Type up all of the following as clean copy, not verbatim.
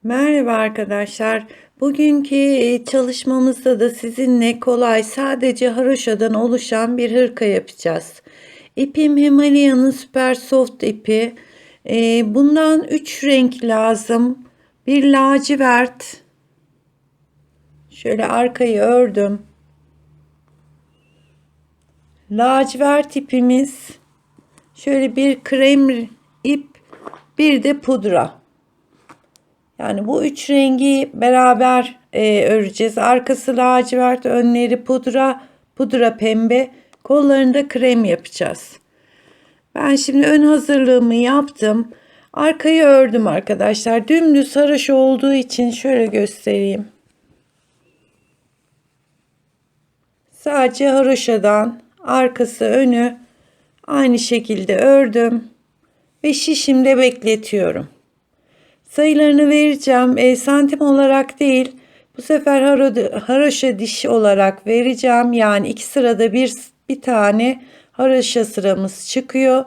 Merhaba arkadaşlar. Bugünkü çalışmamızda da sizinle kolay sadece haroşadan oluşan bir hırka yapacağız. İpim Himalaya'nın Super Soft ipi. Bundan 3 renk lazım. Bir lacivert. Şöyle arkayı ördüm. Lacivert ipimiz. Şöyle bir krem ip. Bir de pudra. Yani bu üç rengi beraber öreceğiz. Arkası lacivert, önleri pudra, pudra pembe, kollarında krem yapacağız. Ben şimdi ön hazırlığımı yaptım. Arkayı ördüm arkadaşlar. Dümdüz haroşa olduğu için şöyle göstereyim. Sadece haroşadan arkası önü aynı şekilde ördüm ve şişimde bekletiyorum. Sayılarını vereceğim. Santim olarak değil. Bu sefer haroşa diş olarak vereceğim. Yani iki sırada bir tane haroşa sıramız çıkıyor.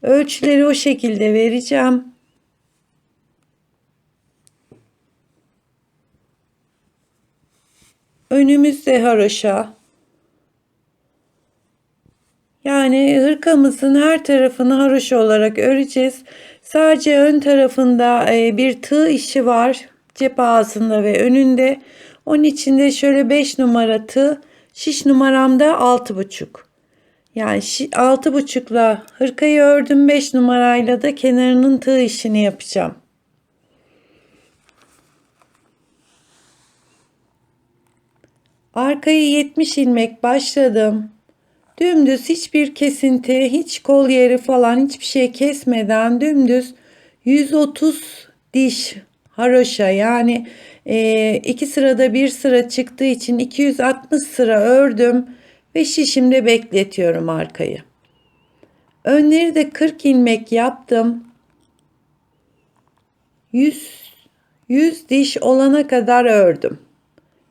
Ölçüleri o şekilde vereceğim. Önümüzde haroşa. Yani hırkamızın her tarafını haroşa olarak öreceğiz. Sadece ön tarafında bir tığ işi var. Cep ağzında ve önünde. Onun içinde şöyle 5 numara tığ. Şiş numaram da 6,5. Yani 6,5'la hırkayı ördüm. 5 numarayla da kenarının tığ işini yapacağım. Arkayı 70 ilmek başladım. Dümdüz hiçbir kesinti, hiç kol yeri falan hiçbir şey kesmeden dümdüz 130 diş haroşa, yani iki sırada bir sıra çıktığı için 260 sıra ördüm ve şişimde bekletiyorum arkayı. Önleri de 40 ilmek yaptım. 100 diş olana kadar ördüm.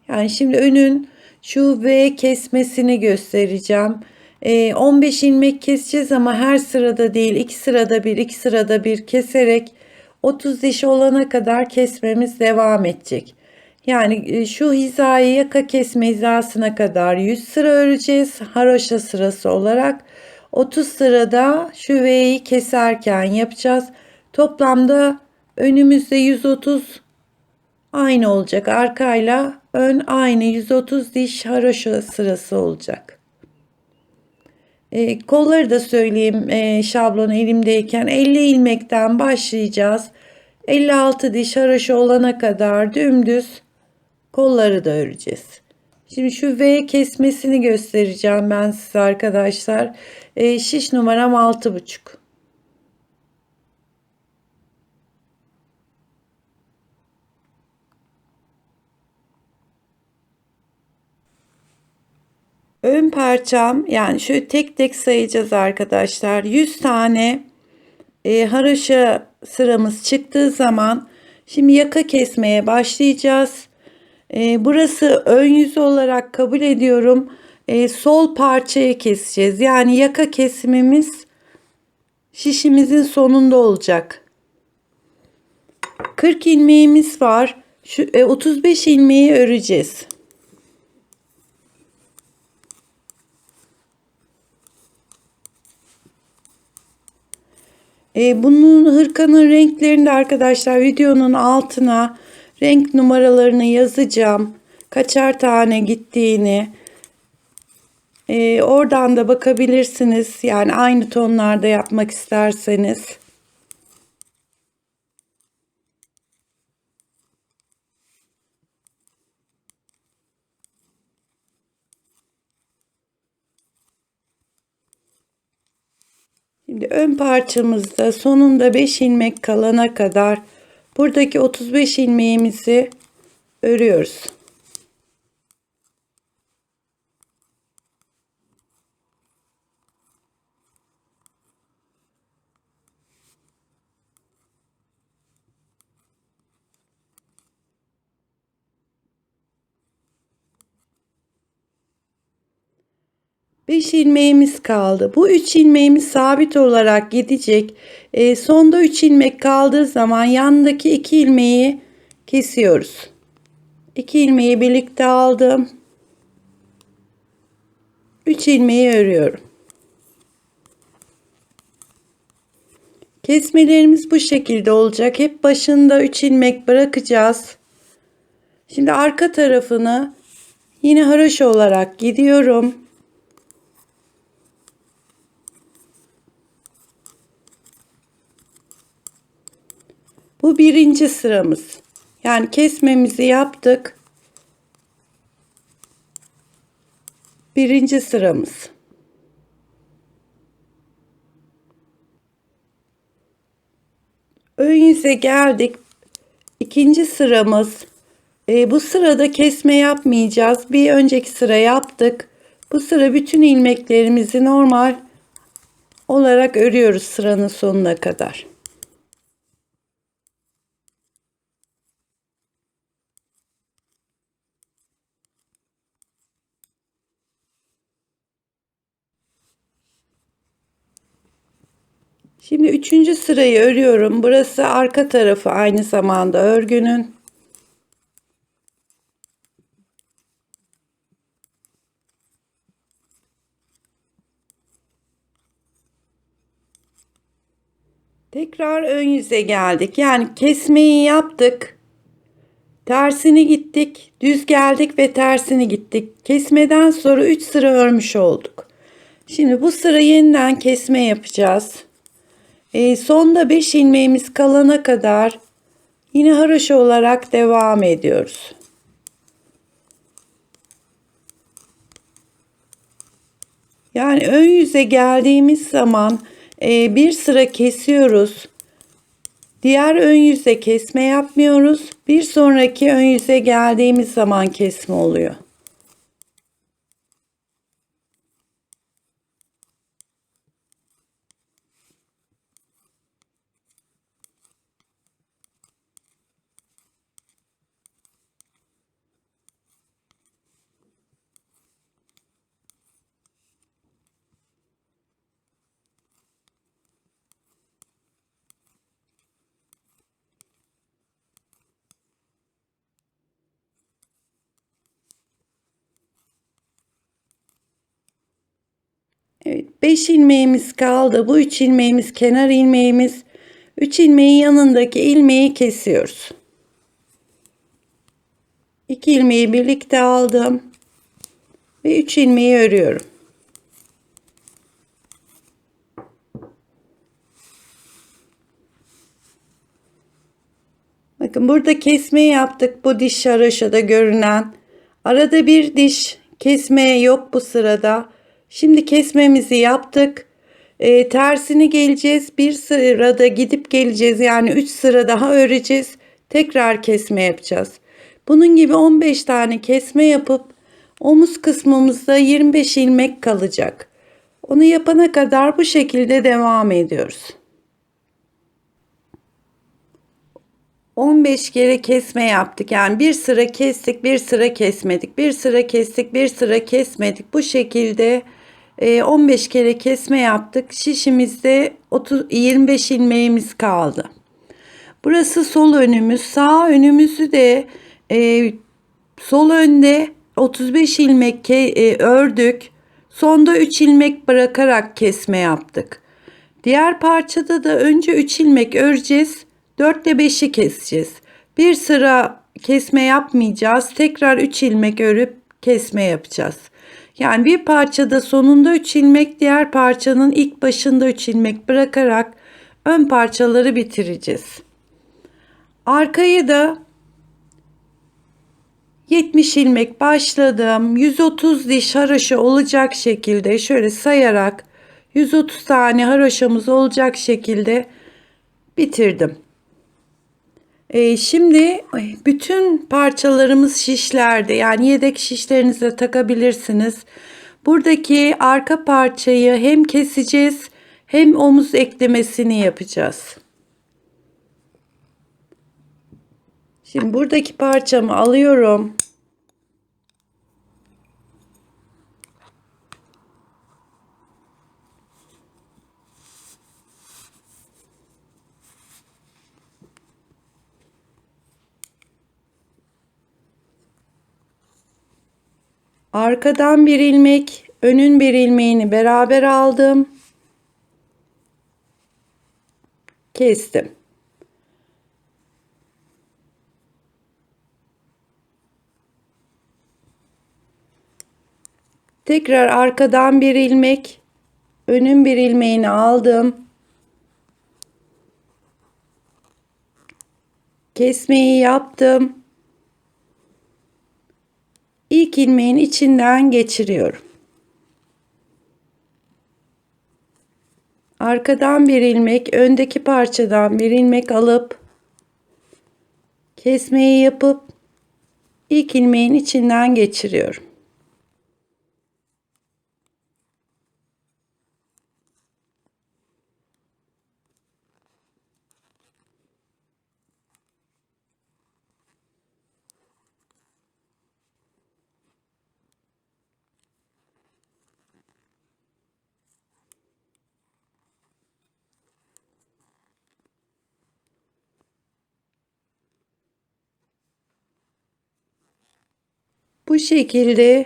Yani şimdi önün şu V kesmesini göstereceğim. 15 ilmek keseceğiz ama her sırada değil, iki sırada bir, iki sırada bir keserek 30 diş olana kadar kesmemiz devam edecek. Yani şu hizayı, yaka kesme hizasına kadar 100 sıra öreceğiz haroşa sırası olarak. 30 sırada şu V'yi keserken yapacağız. Toplamda önümüzde 130 aynı olacak. Arkayla ön aynı, 130 diş haroşa sırası olacak. Kolları da söyleyeyim, şablonu elimdeyken 50 ilmekten başlayacağız. 56 diş haroşa olana kadar dümdüz kolları da öreceğiz. Şimdi şu V kesmesini göstereceğim ben size arkadaşlar. Şiş numaram 6,5. Ön parçam, yani şöyle tek tek sayacağız arkadaşlar. 100 tane haroşa sıramız çıktığı zaman şimdi yaka kesmeye başlayacağız. Burası ön yüzü olarak kabul ediyorum. Sol parçayı keseceğiz. Yani yaka kesimimiz şişimizin sonunda olacak. 40 ilmeğimiz var. Şu 35 ilmeği öreceğiz. Bunun hırkanın renklerini de arkadaşlar videonun altına renk numaralarını yazacağım. Kaçar tane gittiğini. Oradan da bakabilirsiniz. Yani aynı tonlarda yapmak isterseniz. Şimdi ön parçamızda sonunda 5 ilmek kalana kadar buradaki 35 ilmeğimizi örüyoruz. Beş ilmeğimiz kaldı. Bu 3 ilmeğimiz sabit olarak gidecek. Sonda 3 ilmek kaldığı zaman yandaki 2 ilmeği kesiyoruz. 2 ilmeği birlikte aldım. 3 ilmeği örüyorum. Kesmelerimiz bu şekilde olacak. Hep başında 3 ilmek bırakacağız. Şimdi arka tarafını yine haroşa olarak gidiyorum. Bu birinci sıramız. Yani kesmemizi yaptık. Birinci sıramız. Ön yüze geldik. İkinci sıramız. Bu sırada kesme yapmayacağız. Bir önceki sıra yaptık. Bu sıra bütün ilmeklerimizi normal olarak örüyoruz sıranın sonuna kadar. Şimdi üçüncü sırayı örüyorum. Burası arka tarafı aynı zamanda örgünün. Tekrar ön yüze geldik. Yani kesmeyi yaptık. Tersini gittik. Düz geldik ve tersini gittik. Kesmeden sonra 3 sıra örmüş olduk. Şimdi bu sıra yeniden kesme yapacağız. Sonda 5 ilmeğimiz kalana kadar yine haroşa olarak devam ediyoruz. Yani ön yüze geldiğimiz zaman bir sıra kesiyoruz. Diğer ön yüze kesme yapmıyoruz. Bir sonraki ön yüze geldiğimiz zaman kesme oluyor. Evet, 5 ilmeğimiz kaldı. Bu 3 ilmeğimiz kenar ilmeğimiz. 3 ilmeğin yanındaki ilmeği kesiyoruz. 2 ilmeği birlikte aldım ve 3 ilmeği örüyorum. Bakın burada kesme yaptık. Bu diş haroşada görünen. Arada bir diş kesme yok bu sırada. Şimdi kesmemizi yaptık. Tersini geleceğiz. Bir sırada gidip geleceğiz. Yani 3 sıra daha öreceğiz. Tekrar kesme yapacağız. Bunun gibi 15 tane kesme yapıp omuz kısmımızda 25 ilmek kalacak. Onu yapana kadar bu şekilde devam ediyoruz. 15 kere kesme yaptık. Yani bir sıra kestik, bir sıra kesmedik. Bir sıra kestik, bir sıra kesmedik. Bu şekilde 15 kere kesme yaptık. Şişimizde 25 ilmeğimiz kaldı. Burası sol önümüz. Sağ önümüzü de sol önde 35 ilmek ördük. Sonda 3 ilmek bırakarak kesme yaptık. Diğer parçada da önce 3 ilmek öreceğiz. 4 ile 5'i keseceğiz. Bir sıra kesme yapmayacağız. Tekrar 3 ilmek örüp kesme yapacağız. Yani bir parçada sonunda 3 ilmek, diğer parçanın ilk başında 3 ilmek bırakarak ön parçaları bitireceğiz. Arkayı da 70 ilmek başladım. 130 diş haroşa olacak şekilde şöyle sayarak 130 tane haroşamız olacak şekilde bitirdim. Şimdi bütün parçalarımız şişlerde, yani yedek şişlerinize takabilirsiniz. Buradaki arka parçayı hem keseceğiz hem omuz eklemesini yapacağız. Şimdi buradaki parçamı alıyorum. Arkadan bir ilmek, önün bir ilmeğini beraber aldım. Kestim. Tekrar arkadan bir ilmek, önün bir ilmeğini aldım. Kesmeyi yaptım. İlk ilmeğin içinden geçiriyorum. Arkadan bir ilmek, öndeki parçadan bir ilmek alıp kesmeyi yapıp ilk ilmeğin içinden geçiriyorum. Bu şekilde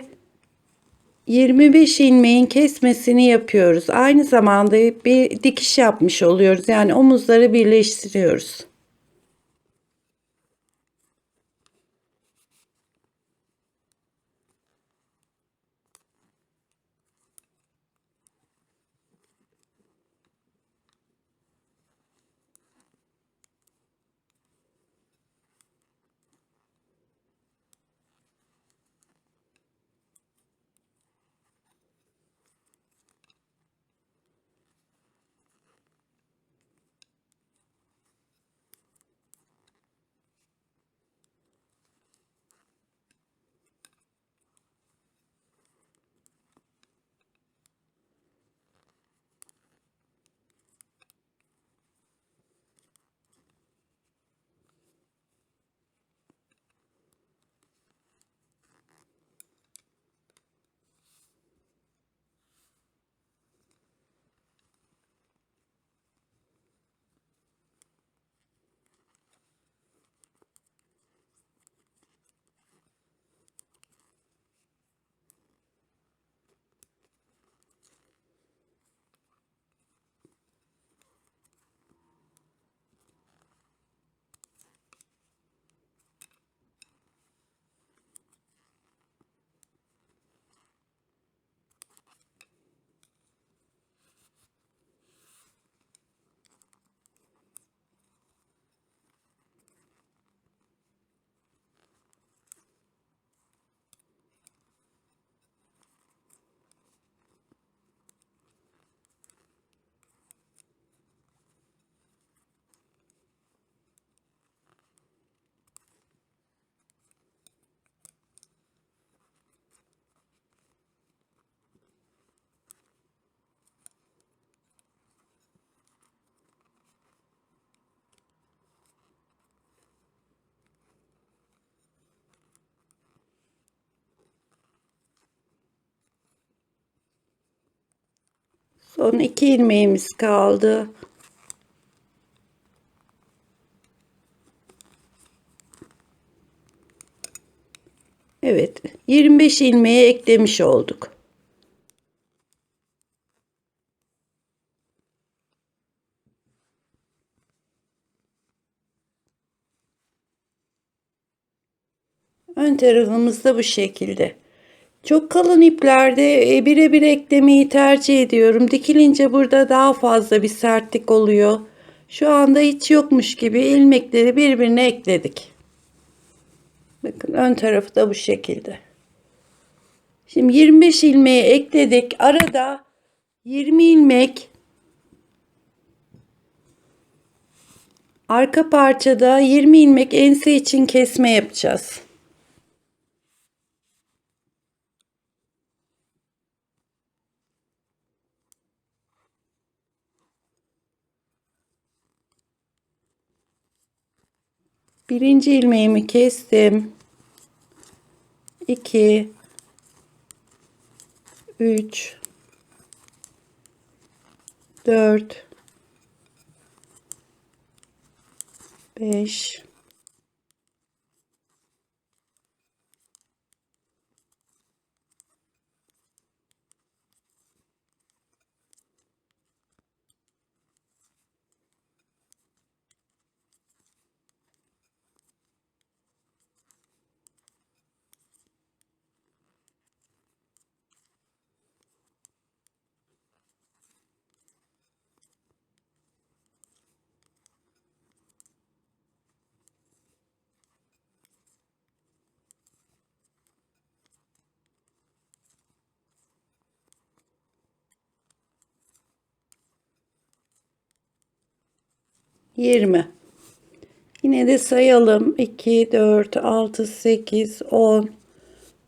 25 ilmeğin kesmesini yapıyoruz. Aynı zamanda bir dikiş yapmış oluyoruz. Yani omuzları birleştiriyoruz. Son 2 ilmeğimiz kaldı. Evet, 25 ilmeği eklemiş olduk. Ön tarafımız da bu şekilde. Çok kalın iplerde birebir eklemeyi tercih ediyorum. Dikilince burada daha fazla bir sertlik oluyor. Şu anda hiç yokmuş gibi ilmekleri birbirine ekledik. Bakın ön tarafı da bu şekilde. Şimdi 25 ilmeği ekledik. Arada 20 ilmek, arka parçada 20 ilmek ense için kesme yapacağız. Birinci ilmeğimi kestim. 2 3 4 5 20. Yine de sayalım. 2, 4, 6, 8, 10,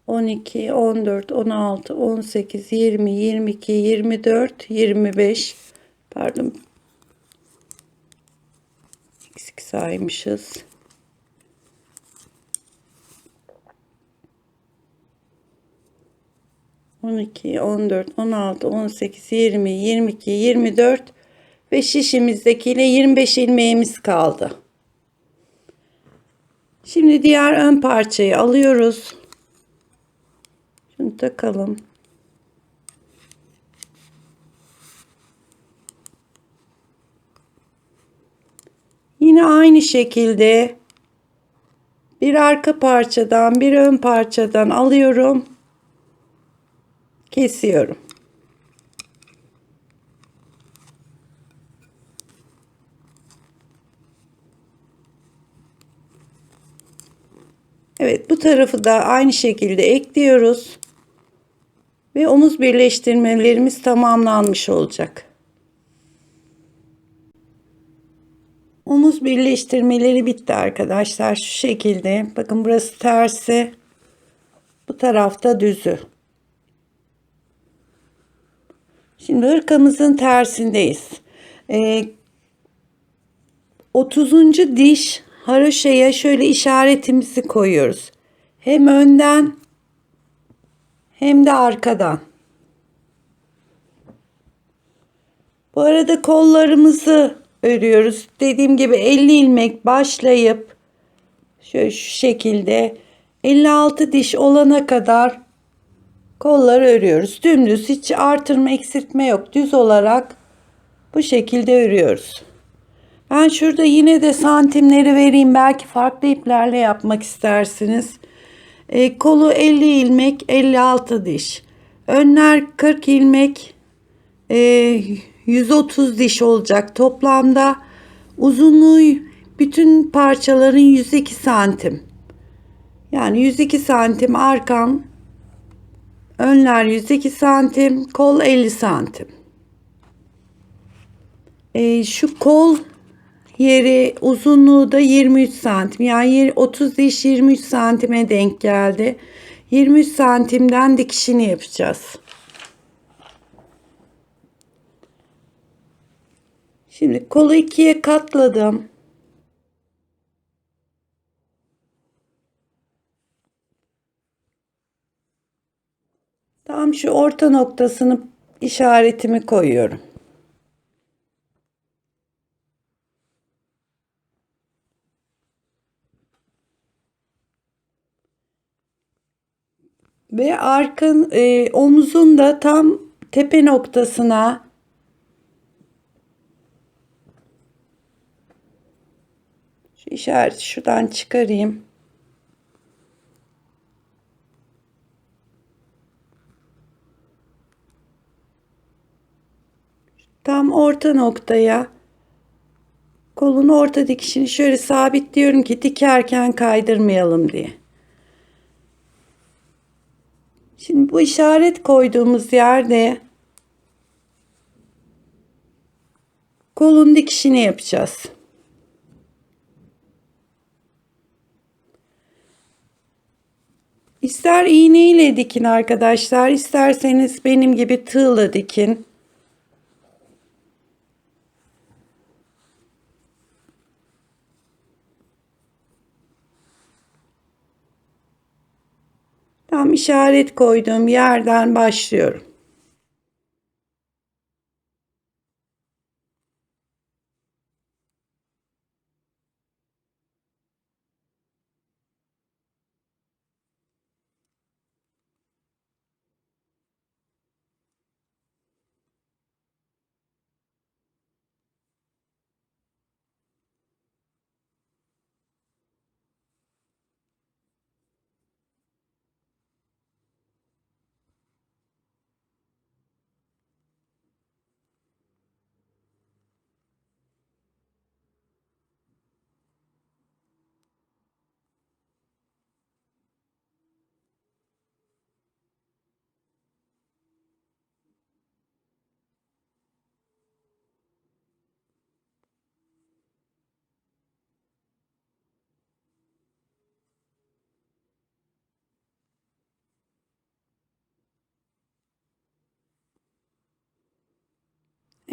12, 14, 16, 18, 20, 22, 24, 25. Pardon. Eksik saymışız. 12, 14, 16, 18, 20, 22, 24 ve şişimizdekiyle 25 ilmeğimiz kaldı. Şimdi diğer ön parçayı alıyoruz. Şunu takalım. Yine aynı şekilde bir arka parçadan bir ön parçadan alıyorum. Kesiyorum. Evet, bu tarafı da aynı şekilde ekliyoruz. Ve omuz birleştirmelerimiz tamamlanmış olacak. Omuz birleştirmeleri bitti arkadaşlar. Şu şekilde. Bakın burası tersi. Bu tarafta düzü. Şimdi hırkamızın tersindeyiz. 30. diş haroşaya şöyle işaretimizi koyuyoruz. Hem önden hem de arkadan. Bu arada kollarımızı örüyoruz. Dediğim gibi 50 ilmek başlayıp şöyle şu şekilde 56 diş olana kadar kolları örüyoruz. Dümdüz, hiç artırma eksiltme yok. Düz olarak bu şekilde örüyoruz. Ben şurada yine de santimleri vereyim. Belki farklı iplerle yapmak istersiniz. Kolu 50 ilmek, 56 diş. Önler 40 ilmek, 130 diş olacak toplamda. Uzunluğu bütün parçaların 102 santim. Yani 102 santim arkam, önler 102 santim, kol 50 santim. Şu kol yeri uzunluğu da 23 santim. Yani 30 diş 23 santime denk geldi. 23 santimden dikişini yapacağız. Şimdi kolu ikiye katladım. Tam şu orta noktasını işaretimi koyuyorum. Ve arkan omuzun da tam tepe noktasına şu işareti şuradan çıkarayım. Tam orta noktaya kolun orta dikişini şöyle sabitliyorum ki dikerken kaydırmayalım diye. Şimdi bu işaret koyduğumuz yerde kolun dikişini yapacağız. İster iğne ile dikin arkadaşlar, isterseniz benim gibi tığla dikin. Tam işaret koyduğum yerden başlıyorum.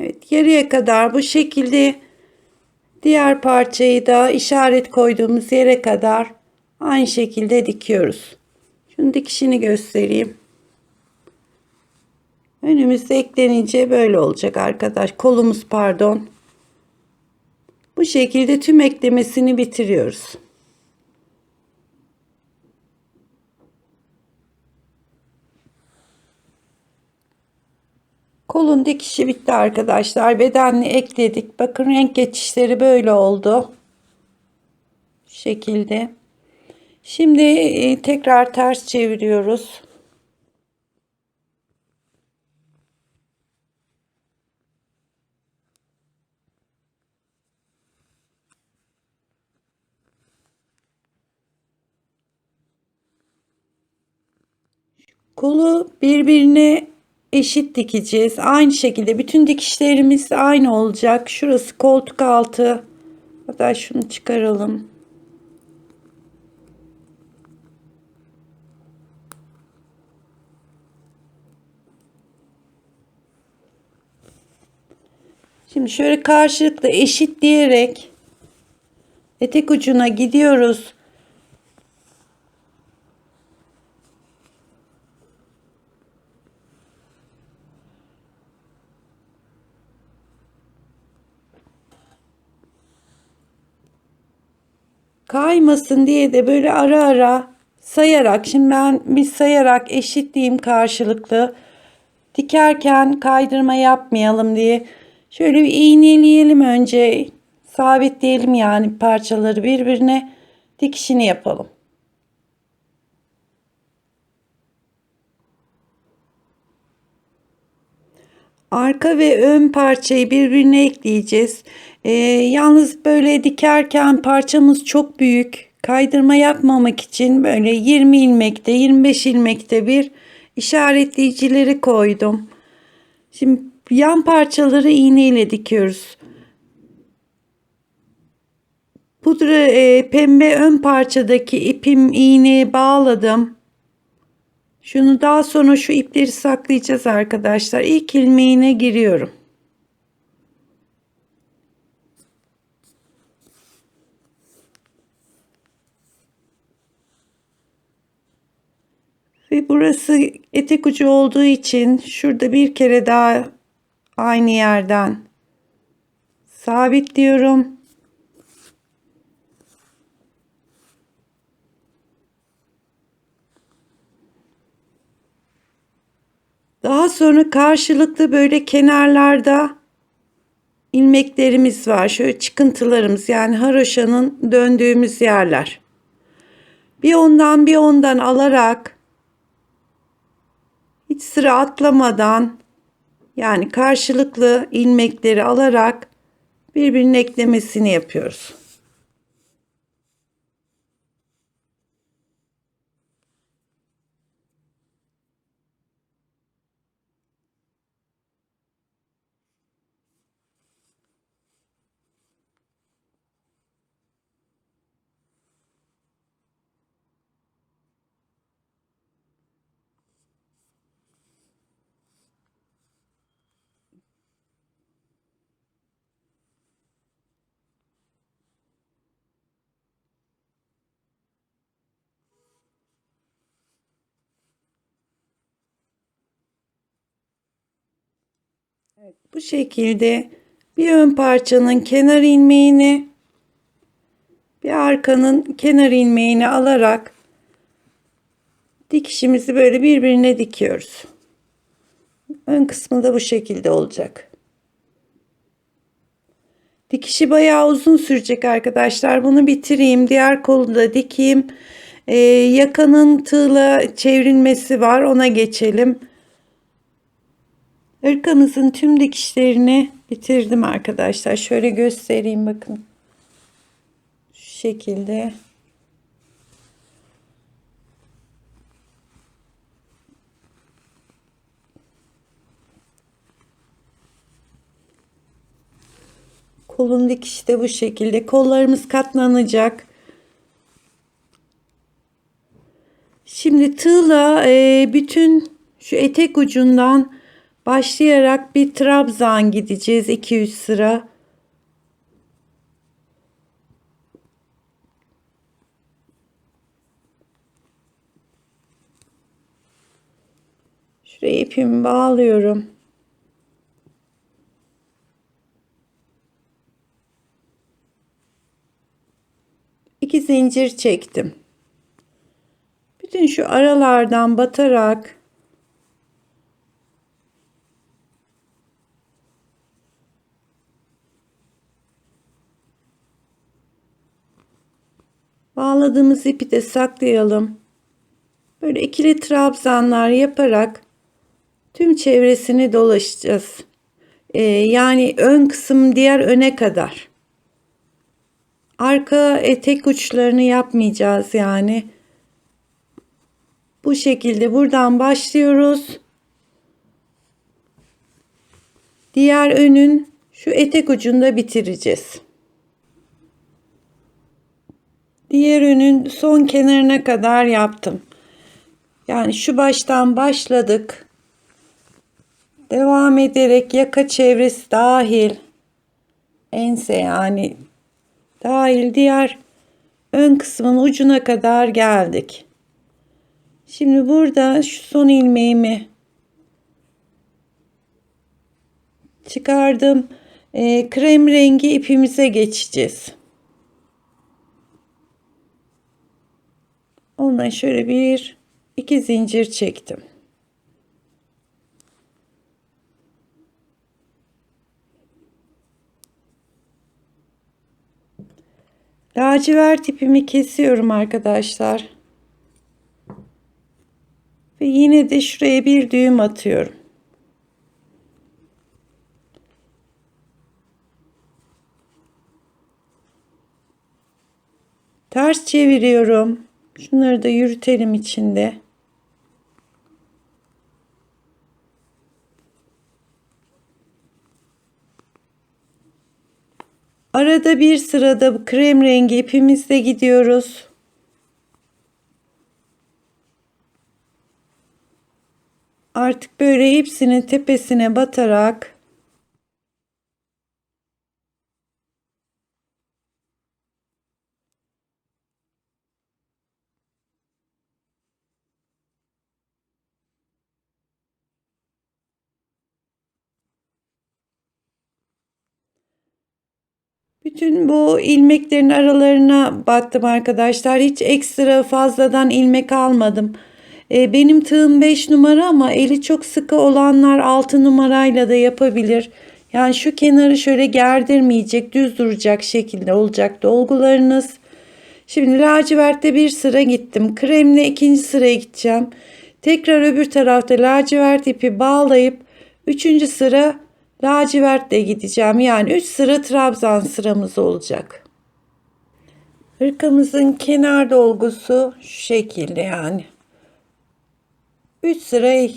Evet, yarıya kadar bu şekilde, diğer parçayı da işaret koyduğumuz yere kadar aynı şekilde dikiyoruz. Şunun dikişini göstereyim. Önümüzde eklenince böyle olacak arkadaş. Kolumuz pardon. Bu şekilde tüm eklemesini bitiriyoruz. Kolun dikişi bitti arkadaşlar. Bedenli ekledik. Bakın renk geçişleri böyle oldu. Şu şekilde. Şimdi tekrar ters çeviriyoruz. Kolu birbirine eşit dikeceğiz. Aynı şekilde bütün dikişlerimiz aynı olacak. Şurası koltuk altı. Hatta şunu çıkaralım. Şimdi şöyle karşılıklı eşitleyerek etek ucuna gidiyoruz. Kaymasın diye de böyle ara ara sayarak, şimdi ben bir sayarak eşitleyeyim karşılıklı. Dikerken kaydırma yapmayalım diye şöyle bir iğneleyelim, önce sabitleyelim yani parçaları birbirine, dikişini yapalım. Arka ve ön parçayı birbirine ekleyeceğiz. Yalnız böyle dikerken parçamız çok büyük. Kaydırma yapmamak için böyle 20 ilmekte 25 ilmekte bir işaretleyicileri koydum. Şimdi yan parçaları iğne ile dikiyoruz. Pudra pembe ön parçadaki ipim, iğneye bağladım. Şunu daha sonra şu ipleri saklayacağız arkadaşlar. İlk ilmeğine giriyorum. Ve burası etek ucu olduğu için şurada bir kere daha aynı yerden sabitliyorum. Daha sonra karşılıklı böyle kenarlarda ilmeklerimiz var. Şöyle çıkıntılarımız, yani haroşanın döndüğümüz yerler. Bir ondan bir ondan alarak, hiç sıra atlamadan, yani karşılıklı ilmekleri alarak birbirinin eklemesini yapıyoruz. Evet, bu şekilde bir ön parçanın kenar ilmeğini, bir arkanın kenar ilmeğini alarak dikişimizi böyle birbirine dikiyoruz. Ön kısmı da bu şekilde olacak. Dikişi bayağı uzun sürecek arkadaşlar. Bunu bitireyim. Diğer kolu da dikeyim. Yakanın tığla çevrilmesi var. Ona geçelim. Irkamızın tüm dikişlerini bitirdim arkadaşlar. Şöyle göstereyim, bakın. Şu şekilde. Kolun dikişi de bu şekilde. Kollarımız katlanacak. Şimdi tığla bütün şu etek ucundan başlayarak bir trabzan gideceğiz 2-3 sıra. Şuraya ipimi bağlıyorum. İki zincir çektim. Bütün şu aralardan batarak bağladığımız ipi de saklayalım. Böyle ikili trabzanlar yaparak tüm çevresini dolaşacağız. Yani ön kısım diğer öne kadar. Arka etek uçlarını yapmayacağız yani. Bu şekilde buradan başlıyoruz. Diğer önün şu etek ucunda bitireceğiz. Diğer önün son kenarına kadar yaptım. Yani şu baştan başladık. Devam ederek yaka çevresi dahil, ense yani dahil diğer ön kısmın ucuna kadar geldik. Şimdi burada şu son ilmeğimi çıkardım. Krem rengi ipimize geçeceğiz. Ondan şöyle bir iki zincir çektim. Lacivert ipimi kesiyorum arkadaşlar. Ve yine de şuraya bir düğüm atıyorum. Ters çeviriyorum. Şunları da yürütelim içinde. Arada bir sırada krem rengi ipimizle gidiyoruz. Artık böyle hepsinin tepesine batarak bütün bu ilmeklerin aralarına battım arkadaşlar. Hiç ekstra fazladan ilmek almadım. Benim tığım 5 numara ama eli çok sıkı olanlar 6 numarayla da yapabilir. Yani şu kenarı şöyle gerdirmeyecek, düz duracak şekilde olacak dolgularınız. Şimdi lacivertte bir sıra gittim. Kremle ikinci sıraya gideceğim. Tekrar öbür tarafta lacivert ipi bağlayıp üçüncü sıra lacivertle gideceğim. Yani 3 sıra trabzan sıramız olacak. Hırkamızın kenar dolgusu şu şekilde yani. 3 sıra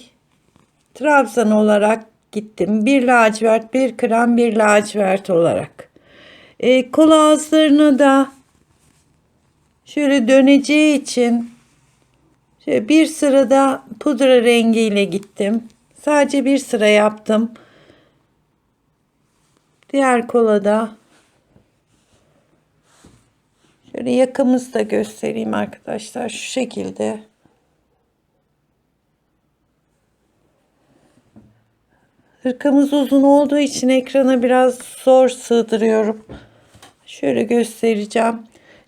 trabzan olarak gittim. Bir lacivert, bir krem, bir lacivert olarak. Kol ağızlarına da şöyle döneceği için şöyle bir sırada pudra rengiyle gittim. Sadece bir sıra yaptım. Diğer kola da şöyle yakamızı da göstereyim arkadaşlar. Şu şekilde. Hırkamız uzun olduğu için ekrana biraz zor sığdırıyorum. Şöyle göstereceğim.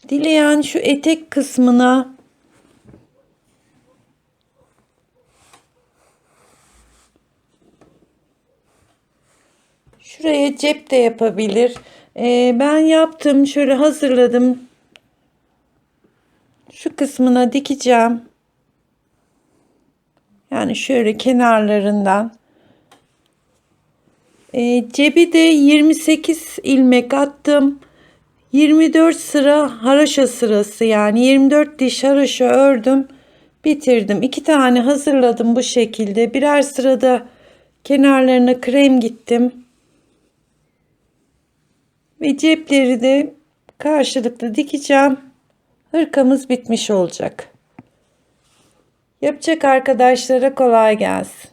Dileyen şu etek kısmına şuraya cep de yapabilir. Ben yaptım. Şöyle hazırladım. Şu kısmına dikeceğim. Yani şöyle kenarlarından. Cebi de 28 ilmek attım. 24 sıra haraşo sırası yani 24 diş haraşo ördüm. Bitirdim. 2 tane hazırladım bu şekilde. Birer sırada kenarlarına krem gittim. Ve cepleri de karşılıklı dikeceğim. Hırkamız bitmiş olacak. Yapacak arkadaşlara kolay gelsin.